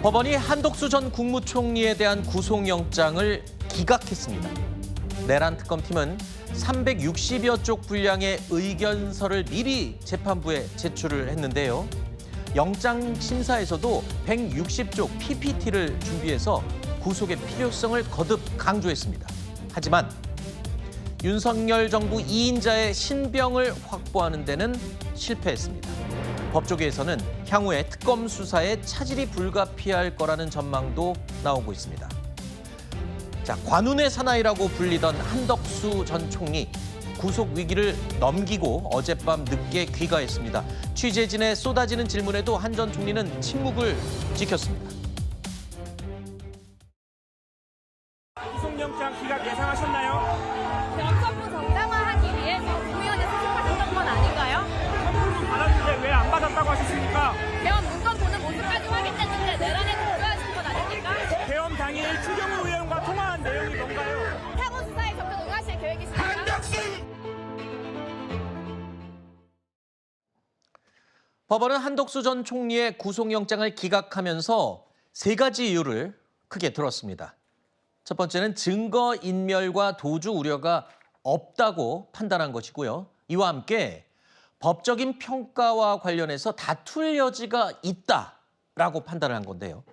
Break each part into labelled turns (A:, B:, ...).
A: 법원이 한덕수 전 국무총리에 대한 구속영장을 기각했습니다. 내란 특검팀은 360여 쪽 분량의 의견서를 미리 재판부에 제출을 했는데요. 영장 심사에서도 160쪽 PPT를 준비해서 구속의 필요성을 거듭 강조했습니다. 하지만 윤석열 정부 2인자의 신병을 확보하는 데는 실패했습니다. 법조계에서는 향후에 특검 수사에 차질이 불가피할 거라는 전망도 나오고 있습니다. 자, 관운의 사나이라고 불리던 한덕수 전 총리 구속 위기를 넘기고 어젯밤 늦게 귀가했습니다. 취재진의 쏟아지는 질문에도 한 전 총리는 침묵을 지켰습니다.
B: 구속영장 기각 예상하셨나요?
C: 영천부 정당화하기 위해서 국무위원회 수습하셨던 건 아닌가요?
B: 선물을 받았는데 왜 안 받았다고 하셨습니까?
C: 대원 문건 보는 모습까지 확인됐는데 내란에 동조하신 건 아닙니까?
B: 대원 당일 추경호 의원과 통화한 내용이 뭔가요?
C: 사고 수사에 적극 응하실 계획이십니까?
A: 법원은 한덕수 전 총리의 구속영장을 기각하면서 세 가지 이유를 크게 들었습니다. 첫 번째는 증거인멸과 도주 우려가 없다고 판단한 것이고요. 이와 함께 법적인 평가와 관련해서 다툴 여지가 있다라고 판단을 한 건데요.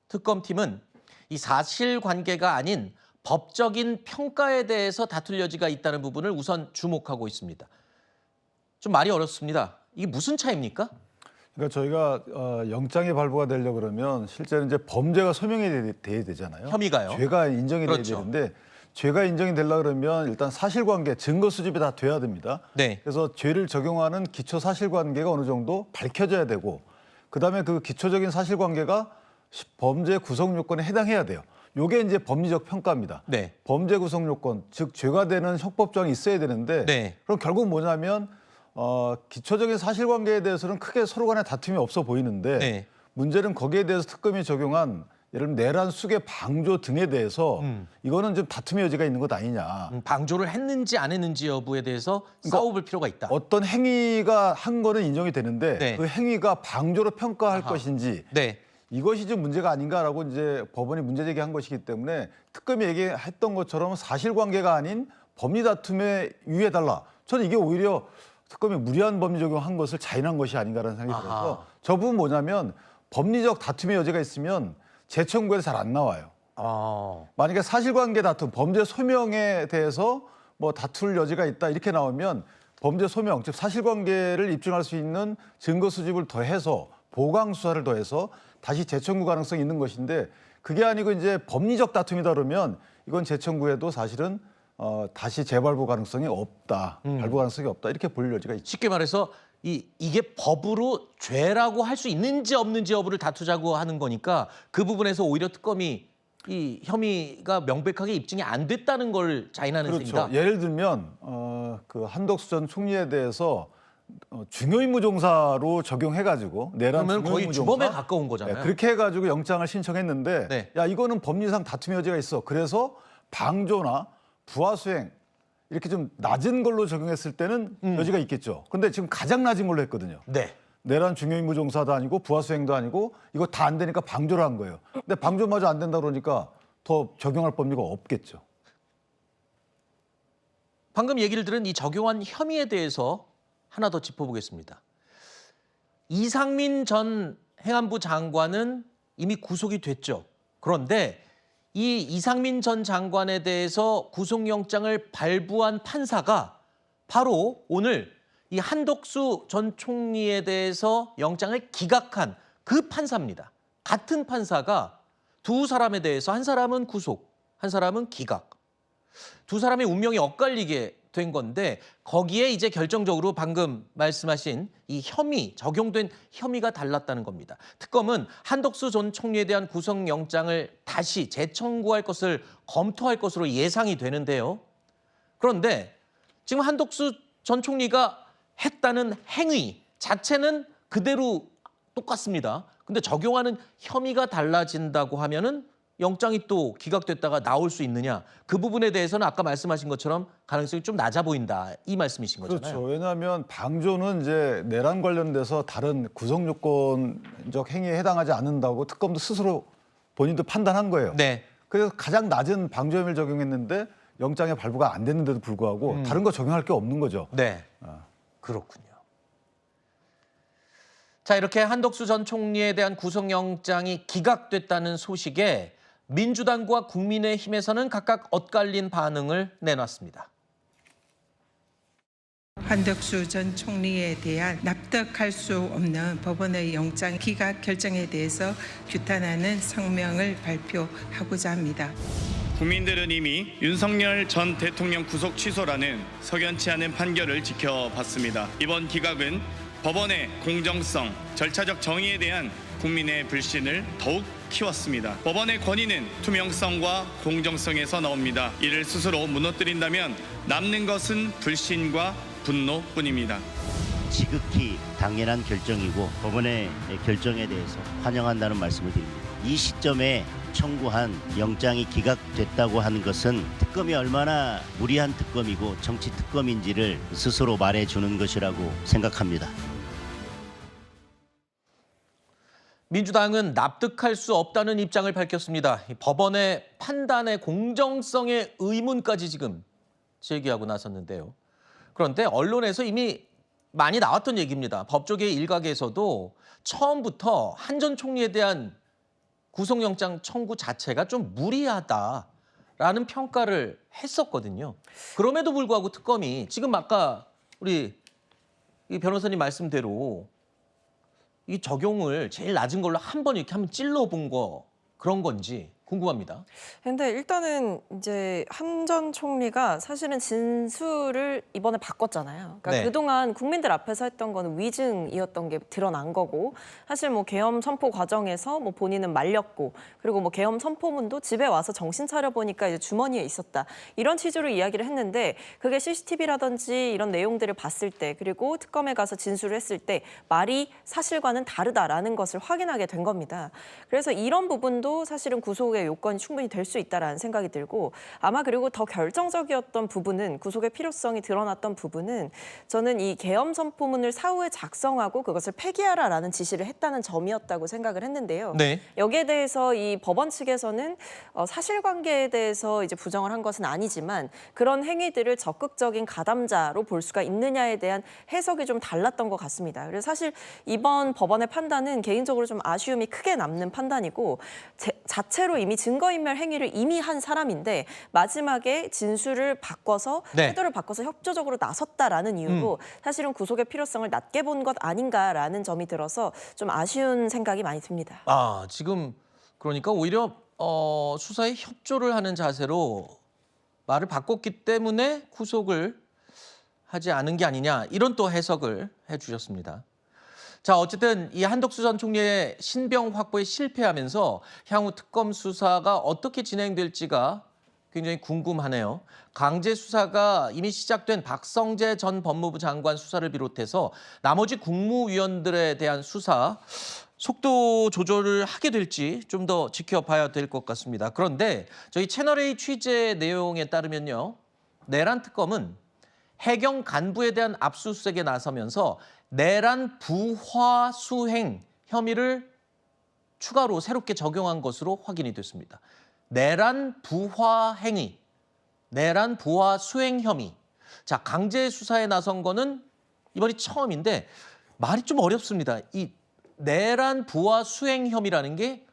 A: 특검팀은 이 사실관계가 아닌 법적인 평가에 대해서 다툴 여지가 있다는 부분을 우선 주목하고 있습니다. 좀 말이 어렵습니다. 이게 무슨 차이입니까?
D: 그러니까 저희가 영장이 발부가 되려고 그러면 실제로 이제 범죄가 소명이 돼야 되잖아요.
A: 혐의가요?
D: 죄가 인정이
A: 그렇죠.
D: 돼야 되는데 죄가 인정이 되려고 그러면 일단 사실관계, 증거 수집이 다 돼야 됩니다.
A: 네.
D: 그래서 죄를 적용하는 기초 사실관계가 어느 정도 밝혀져야 되고 그다음에 그 기초적인 사실관계가 범죄 구성 요건에 해당해야 돼요. 요게 이제 법리적 평가입니다.
A: 네.
D: 범죄 구성 요건, 즉 죄가 되는 형법 조항이 있어야 되는데
A: 네.
D: 그럼 결국 뭐냐면 기초적인 사실관계에 대해서는 크게 서로 간에 다툼이 없어 보이는데
A: 네.
D: 문제는 거기에 대해서 특검이 적용한 예를 들면 내란 수계 방조 등에 대해서 이거는 좀 다툼의 여지가 있는 것 아니냐.
A: 방조를 했는지 안 했는지 여부에 대해서 싸워볼 필요가 있다.
D: 어떤 행위가 한 거는 인정이 되는데
A: 네.
D: 그 행위가 방조로 평가할
A: 아하.
D: 것인지
A: 네.
D: 이것이 좀 문제가 아닌가라고 이제 법원이 문제 제기한 것이기 때문에 특검이 얘기했던 것처럼 사실관계가 아닌 법리 다툼에 유의해달라. 저는 이게 오히려 특검이 무리한 법리 적용한 것을 자인한 것이 아닌가라는 생각이
A: 아하.
D: 들어서 저 부분 뭐냐면 법리적 다툼의 여지가 있으면 재청구에서 잘 안 나와요. 만약에 사실관계 다툼, 범죄 소명에 대해서 뭐 다툴 여지가 있다 이렇게 나오면 범죄 소명, 즉 사실관계를 입증할 수 있는 증거 수집을 더해서 보강 수사를 더해서 다시 재청구 가능성이 있는 것인데 그게 아니고 이제 법리적 다툼이다 그러면 이건 재청구에도 사실은 다시 재발부 가능성이 없다, 발부 가능성이 없다 이렇게 볼 여지가 있죠.
A: 쉽게 말해서 이게 법으로 죄라고 할 수 있는지 없는지 여부를 다투자고 하는 거니까 그 부분에서 오히려 특검이 이 혐의가 명백하게 입증이 안 됐다는 걸 자인하는
D: 그렇죠.
A: 셈이다.
D: 예를 들면 그 한덕수 전 총리에 대해서 중요임무종사로 적용해가지고 내란
A: 그러면 거의
D: 중요임무종사?
A: 주범에 가까운 거잖아요.
D: 네, 그렇게 해가지고 영장을 신청했는데
A: 네.
D: 야 이거는 법리상 다툼의 여지가 있어. 그래서 방조나 부하수행 이렇게 좀 낮은 걸로 적용했을 때는 여지가 있겠죠. 그런데 지금 가장 낮은 걸로 했거든요.
A: 네.
D: 내란 중요임무종사도 아니고 부하수행도 아니고 이거 다 안 되니까 방조를 한 거예요. 근데 방조마저 안 된다 그러니까 더 적용할 법리가 없겠죠.
A: 방금 얘기를 들은 이 적용한 혐의에 대해서 하나 더 짚어보겠습니다. 이상민 전 행안부 장관은 이미 구속이 됐죠. 그런데 이 이상민 전 장관에 대해서 구속영장을 발부한 판사가 바로 오늘 이 한덕수 전 총리에 대해서 영장을 기각한 그 판사입니다. 같은 판사가 두 사람에 대해서 한 사람은 구속, 한 사람은 기각. 두 사람의 운명이 엇갈리게 된 건데 거기에 이제 결정적으로 방금 말씀하신 이 혐의, 적용된 혐의가 달랐다는 겁니다. 특검은 한덕수 전 총리에 대한 구속영장을 다시 재청구할 것을 검토할 것으로 예상이 되는데요. 그런데 지금 한덕수 전 총리가 했다는 행위 자체는 그대로 똑같습니다. 근데 적용하는 혐의가 달라진다고 하면은 영장이 또 기각됐다가 나올 수 있느냐. 그 부분에 대해서는 아까 말씀하신 것처럼 가능성이 좀 낮아 보인다. 이 말씀이신 거잖아요.
D: 그렇죠. 왜냐하면 방조는 이제 내란 관련돼서 다른 구성 요건적 행위에 해당하지 않는다고 특검도 스스로 본인도 판단한 거예요.
A: 네.
D: 그래서 가장 낮은 방조 혐의를 적용했는데 영장에 발부가 안 됐는데도 불구하고 다른 거 적용할 게 없는 거죠.
A: 네. 그렇군요. 자, 이렇게 한덕수 전 총리에 대한 구속영장이 기각됐다는 소식에 민주당과 국민의힘에서는 각각 엇갈린 반응을 내놨습니다.
E: 한덕수 전 총리에 대한 납득할 수 없는 법원의 영장 기각 결정에 대해서 규탄하는 성명을 발표하고자 합니다.
F: 국민들은 이미 윤석열 전 대통령 구속 취소라는 석연치 않은 판결을 지켜봤습니다. 이번 기각은 법원의 공정성, 절차적 정의에 대한 국민의 불신을 더욱 키웠습니다. 법원의 권위는 투명성과 공정성에서 나옵니다. 이를 스스로 무너뜨린다면 남는 것은 불신과 분노뿐입니다.
G: 지극히 당연한 결정이고 법원의 결정에 대해서 환영한다는 말씀을 드립니다. 이 시점에 청구한 영장이 기각됐다고 하는 것은 특검이 얼마나 무리한 특검이고 정치 특검인지를 스스로 말해주는 것이라고 생각합니다.
A: 민주당은 납득할 수 없다는 입장을 밝혔습니다. 법원의 판단의 공정성에 의문까지 지금 제기하고 나섰는데요. 그런데 언론에서 이미 많이 나왔던 얘기입니다. 법조계 일각에서도 처음부터 한 전 총리에 대한 구속영장 청구 자체가 좀 무리하다라는 평가를 했었거든요. 그럼에도 불구하고 특검이 지금 아까 우리 이 변호사님 말씀대로 이 적용을 제일 낮은 걸로 한 번 이렇게 한번 찔러본 거 그런 건지 궁금합니다.
H: 근데 일단은 이제 한 전 총리가 사실은 진술을 이번에 바꿨잖아요. 그러니까
A: 네.
H: 그동안 국민들 앞에서 했던 거는 위증이었던 게 드러난 거고, 사실 뭐 계엄 선포 과정에서 뭐 본인은 말렸고, 그리고 뭐 계엄 선포문도 집에 와서 정신 차려 보니까 이제 주머니에 있었다, 이런 취지로 이야기를 했는데, 그게 CCTV라든지 이런 내용들을 봤을 때, 그리고 특검에 가서 진술을 했을 때 말이 사실과는 다르다라는 것을 확인하게 된 겁니다. 그래서 이런 부분도 사실은 구속의 요건이 충분히 될 수 있다라는 생각이 들고, 아마 그리고 더 결정적이었던 부분은, 구속의 필요성이 드러났던 부분은, 저는 이 계엄 선포문을 사후에 작성하고 그것을 폐기하라라는 지시를 했다는 점이었다고 생각을 했는데요.
A: 네.
H: 여기에 대해서 이 법원 측에서는 사실관계에 대해서 이제 부정을 한 것은 아니지만 그런 행위들을 적극적인 가담자로 볼 수가 있느냐에 대한 해석이 좀 달랐던 것 같습니다. 그래서 사실 이번 법원의 판단은 개인적으로 좀 아쉬움이 크게 남는 판단이고, 자체로 이미 증거인멸 행위를 이미 한 사람인데 마지막에 진술을 바꿔서
A: 네.
H: 태도를 바꿔서 협조적으로 나섰다라는 이유로 사실은 구속의 필요성을 낮게 본 것 아닌가라는 점이 들어서 좀 아쉬운 생각이 많이 듭니다.
A: 아, 지금 그러니까 오히려 수사에 협조를 하는 자세로 말을 바꿨기 때문에 구속을 하지 않은 게 아니냐, 이런 또 해석을 해주셨습니다. 자, 어쨌든 이 한덕수 전 총리의 신병 확보에 실패하면서 향후 특검 수사가 어떻게 진행될지가 굉장히 궁금하네요. 강제 수사가 이미 시작된 박성재 전 법무부 장관 수사를 비롯해서 나머지 국무위원들에 대한 수사 속도 조절을 하게 될지 좀 더 지켜봐야 될 것 같습니다. 그런데 저희 채널A 취재 내용에 따르면요, 내란 특검은 해경 간부에 대한 압수수색에 나서면서 내란 부화 수행 혐의를 추가로 새롭게 적용한 것으로 확인이 됐습니다. 내란 부화 행위, 내란 부화 수행 혐의. 자, 강제 수사에 나선 거는 이번이 처음인데 말이 좀 어렵습니다. 이 내란 부화 수행 혐의라는 게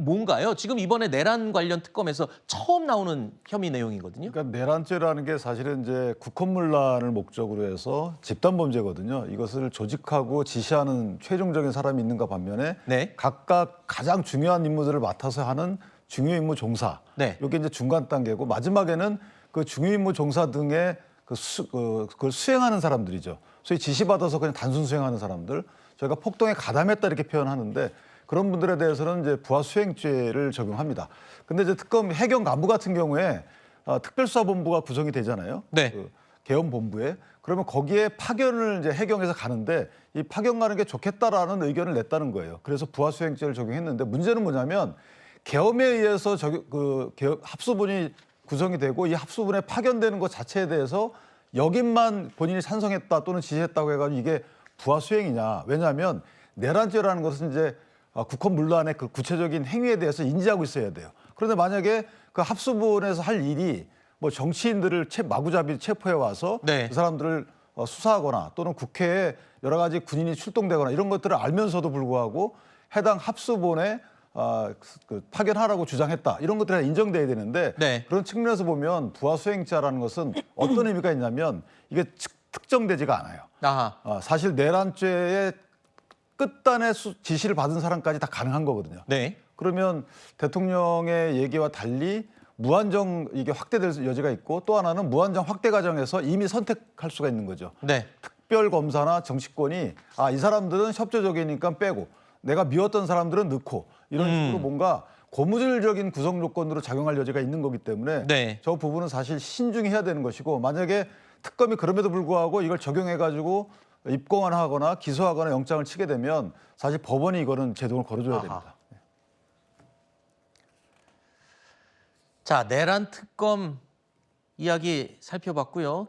A: 뭔가요? 지금 이번에 내란 관련 특검에서 처음 나오는 혐의 내용이거든요.
D: 그러니까 내란죄라는 게 사실은 이제 국헌문란을 목적으로 해서 집단 범죄거든요. 이것을 조직하고 지시하는 최종적인 사람이 있는가 반면에
A: 네.
D: 각각 가장 중요한 임무들을 맡아서 하는 중요 임무 종사.
A: 네.
D: 이게 이제 중간 단계고, 마지막에는 그 중요 임무 종사 등의 그걸 수행하는 사람들이죠. 소위 지시받아서 그냥 단순 수행하는 사람들. 저희가 폭동에 가담했다 이렇게 표현하는데, 그런 분들에 대해서는 이제 부하 수행죄를 적용합니다. 근데 이제 특검 해경 간부 같은 경우에 특별수사본부가 구성이 되잖아요.
A: 네.
D: 그 계엄본부에. 그러면 거기에 파견을 이제 해경에서 가는데, 이 파견 가는 게 좋겠다라는 의견을 냈다는 거예요. 그래서 부하 수행죄를 적용했는데, 문제는 뭐냐면 계엄에 의해서 합수본이 구성이 되고 이 합수본에 파견되는 것 자체에 대해서 역임만 본인이 찬성했다 또는 지지했다고 해가지고 이게 부하 수행이냐. 왜냐하면 내란죄라는 것은 이제 국헌 문란의 그 구체적인 행위에 대해서 인지하고 있어야 돼요. 그런데 만약에 그 합수본에서 할 일이 뭐 정치인들을 마구잡이 체포해 와서
A: 네.
D: 그 사람들을 수사하거나 또는 국회에 여러 가지 군인이 출동되거나 이런 것들을 알면서도 불구하고 해당 합수본에 파견하라고 주장했다. 이런 것들이 인정돼야 되는데
A: 네.
D: 그런 측면에서 보면 부하 수행자라는 것은 어떤 의미가 있냐면 이게 특정되지가 않아요.
A: 아하.
D: 사실 내란죄의 끝단의 지시를 받은 사람까지 다 가능한 거거든요.
A: 네.
D: 그러면 대통령의 얘기와 달리 무한정 이게 확대될 여지가 있고 또 하나는 무한정 확대 과정에서 이미 선택할 수가 있는 거죠.
A: 네.
D: 특별 검사나 정치권이 이 사람들은 협조적이니까 빼고 내가 미웠던 사람들은 넣고 이런 식으로 뭔가 고무줄적인 구성 조건으로 작용할 여지가 있는 거기 때문에
A: 네.
D: 저 부분은 사실 신중히 해야 되는 것이고 만약에 특검이 그럼에도 불구하고 이걸 적용해가지고 입건하거나 기소하거나 영장을 치게 되면 사실 법원이 이거는 제동을 걸어줘야
A: 아하.
D: 됩니다.
A: 자, 내란 특검 이야기 살펴봤고요.